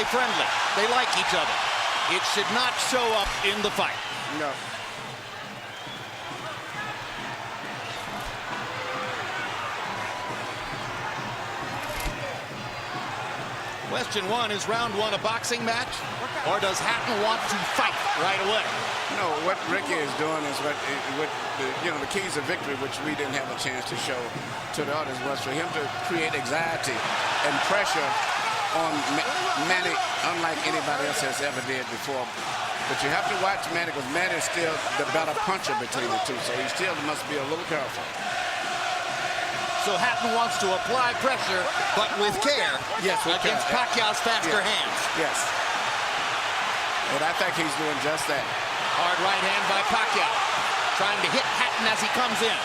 family friendly. They like each other. It should not show up in the fight. No. Question one, is round one a boxing match, or does Hatton want to fight right away? No, what Ricky is doing is what the keys of victory, which we didn't have a chance to show to the audience, was for him to create anxiety and pressure on Manny, unlike anybody else has ever did before. But you have to watch Manny, because Manny is still the better puncher between the two, so he still must be a little careful. So Hatton wants to apply pressure, but with care, yes, against Pacquiao's faster hands. Yes. And I think he's doing just that. Hard right hand by Pacquiao, trying to hit Hatton as he comes in.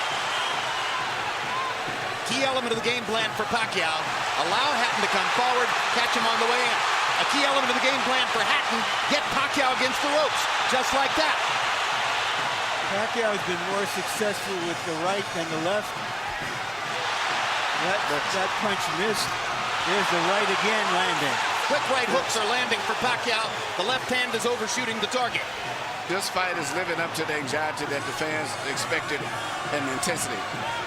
Key element of the game plan for Pacquiao, allow Hatton to come forward, catch him on the way in. A key element of the game plan for Hatton, get Pacquiao against the ropes, just like that. Pacquiao has been more successful with the right than the left. That punch missed. There's the right again landing. Quick right hooks are landing for Pacquiao. The left hand is overshooting the target. This fight is living up to the anxiety that the fans expected and the intensity.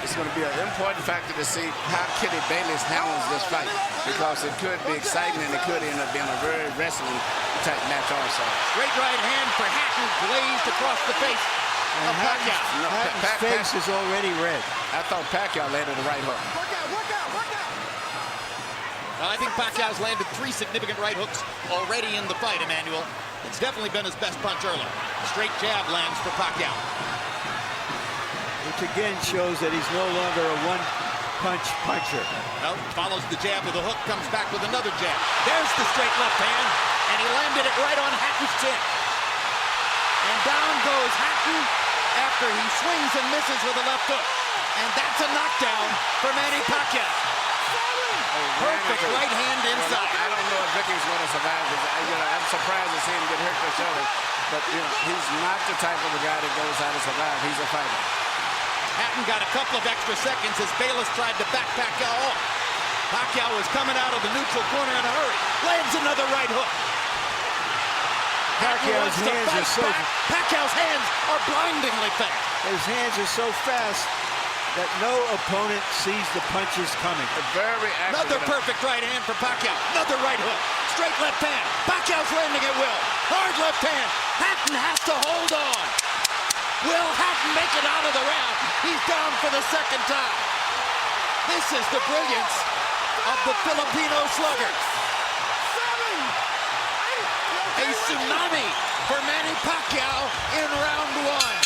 It's going to be an important factor to see how Kitty Bayless handles this fight, because it could be exciting and it could end up being a very wrestling type match also. Great right hand for Hatton, glazed across the face of Pacquiao. Hatton's face is already red. I thought Pacquiao landed the right hook. I think Pacquiao's landed 3 significant right hooks already in the fight, Emmanuel. It's definitely been his best punch early. Straight jab lands for Pacquiao. Which again shows that he's no longer a one-punch puncher. No, follows the jab with a hook, comes back with another jab. There's the straight left hand, and he landed it right on Hatton's chin. And down goes Hatton after he swings and misses with a left hook. And that's a knockdown for Manny Pacquiao. Perfect right hand inside. I don't know if Ricky's going to survive. I'm surprised to see him get hurt for shoulder. But he's not the type of a guy that goes out to survive. He's a fighter. Hatton got a couple of extra seconds as Bayless tried to back Pacquiao off. Pacquiao was coming out of the neutral corner in a hurry. Lands another right hook. Pacquiao's hands are so Pacquiao's hands are blindingly fast. His hands are so fast that no opponent sees the punches coming. Very accurate. Another perfect right hand for Pacquiao. Another right hook. Straight left hand. Pacquiao's landing at will. Hard left hand. Hatton has to hold on. Will Hatton make it out of the round? He's down for the second time. This is the brilliance of the Filipino slugger. A tsunami for Manny Pacquiao in round one.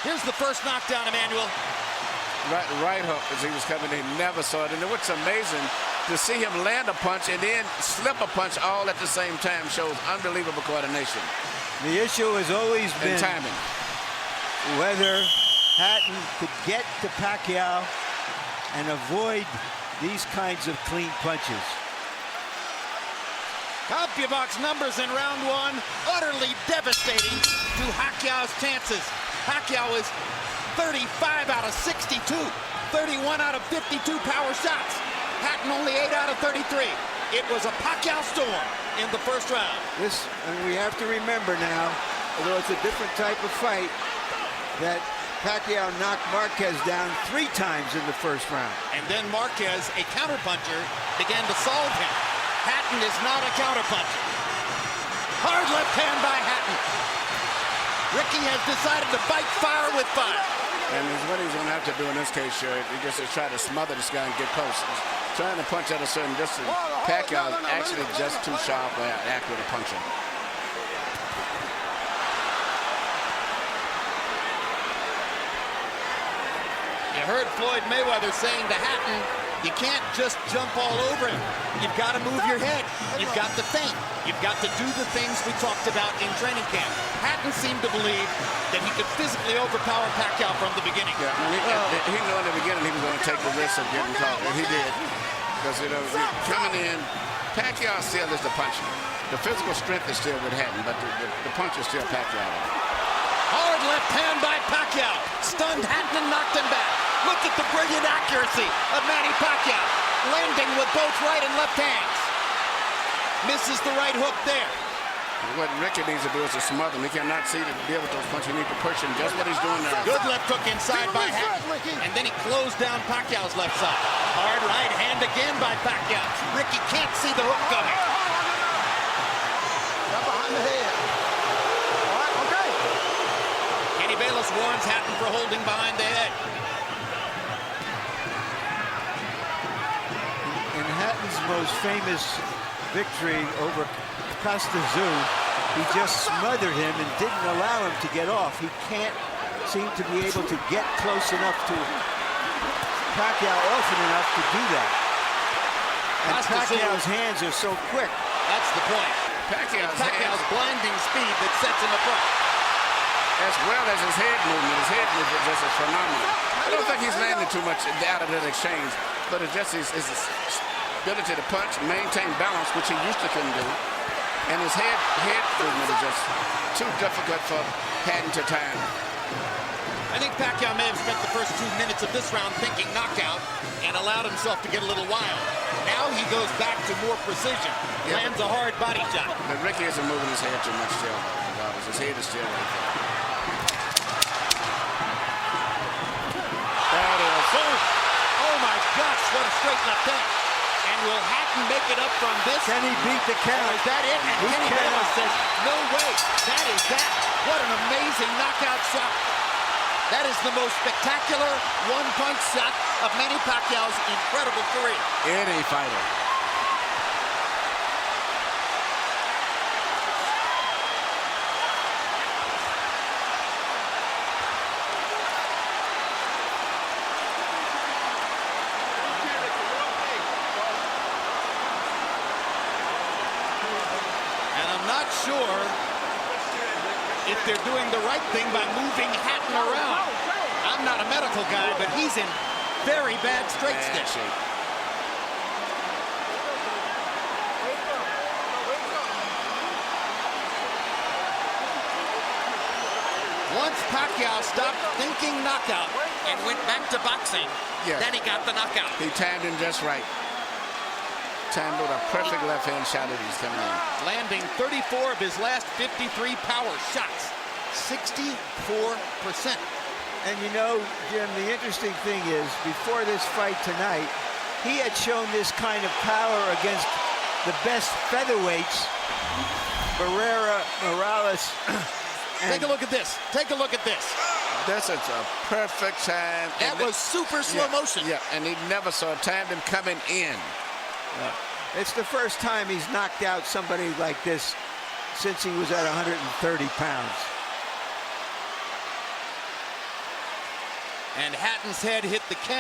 Here's the first knockdown, Emmanuel. Right hook as he was coming in. Never saw it. And what's amazing, to see him land a punch and then slip a punch all at the same time shows unbelievable coordination. The issue has always been timing. Whether Hatton could get to Pacquiao and avoid these kinds of clean punches. CompuBox numbers in round one, utterly devastating to Pacquiao's chances. Pacquiao is 35 out of 62, 31 out of 52 power shots. Hatton only 8 out of 33. It was a Pacquiao storm in the first round. And we have to remember now, although it's a different type of fight, that Pacquiao knocked Marquez down 3 times in the first round. And then Marquez, a counterpuncher, began to solve him. Hatton is not a counterpuncher. Hard left hand by Hatton. Ricky has decided to fight fire with fire. And what he's going to have to do in this case, sure, he just to try to smother this guy and get close. He's trying to punch at a certain distance. Pacquiao is actually just too sharp or accurate a puncher. Yeah, You heard Floyd Mayweather saying to Hatton, you can't just jump all over him. You've got to move your head. You've got to feint. You've got to do the things we talked about in training camp. Hatton seemed to believe that he could physically overpower Pacquiao from the beginning. Yeah, he knew in the beginning he was going to take the risk of getting caught, and he did. Because, you know, coming in, Pacquiao still is the puncher. The physical strength is still with Hatton, but the punch is still Pacquiao. Hard left hand by Pacquiao. Stunned Hatton and knocked him back. Look at the brilliant accuracy of Manny Pacquiao. Landing with both right and left hands. Misses the right hook there. What Ricky needs to do is to smother him. He cannot see to deal with those punches. He needs to push him. Just what he's doing there. Good left hook inside by Hatton. And then he closed down Pacquiao's left side. Hard right hand again by Pacquiao. Ricky can't see the hook coming. Got behind the head. All right, okay. Kenny Bayless warns Hatton for holding behind the head. In Hatton's most famous victory over Costa Zoo, he just smothered him and didn't allow him to get off. He can't seem to be able to get close enough to Pacquiao often enough to do that. And Pacquiao's hands are so quick. That's the point. Pacquiao's blinding speed that sets him apart. As well as his head movement. His head movement just is phenomenal. I don't think he's landing too much out of that exchange, but it's just his ability to punch, maintain balance, which he used to couldn't do. And his head movement is just too difficult for Hatton to time. I think Pacquiao may have spent the first 2 minutes of this round thinking knockout and allowed himself to get a little wild. Now he goes back to more precision. Lands a hard body shot. But Ricky isn't moving his head too much still. His head is still right there. That is. Oh my gosh, what a straight left hand. And will Hatton make it up from this? Can he beat the count? Is that it? And Kenny Bayless says, no way. That is that. What an amazing knockout shot. That is the most spectacular one-punch shot of Manny Pacquiao's incredible career. Any fighter. And I'm not sure if they're doing the right thing by moving Hatton around. I'm not a medical guy, but he's in very bad straight stick. Once Pacquiao stopped thinking knockout and went back to boxing, then he got the knockout. He timed him just right. Timed with a perfect left hand shot that he's coming in. Landing 34 of his last 53 power shots. 64%. And you know, Jim, the interesting thing is, before this fight tonight, he had shown this kind of power against the best featherweights, Barrera, Morales. Take a look at this. Take a look at this. This is a perfect time. That was super slow motion. Yeah, and he never saw timed him coming in. It's the first time he's knocked out somebody like this since he was at 130 pounds. And Hatton's head hit the can.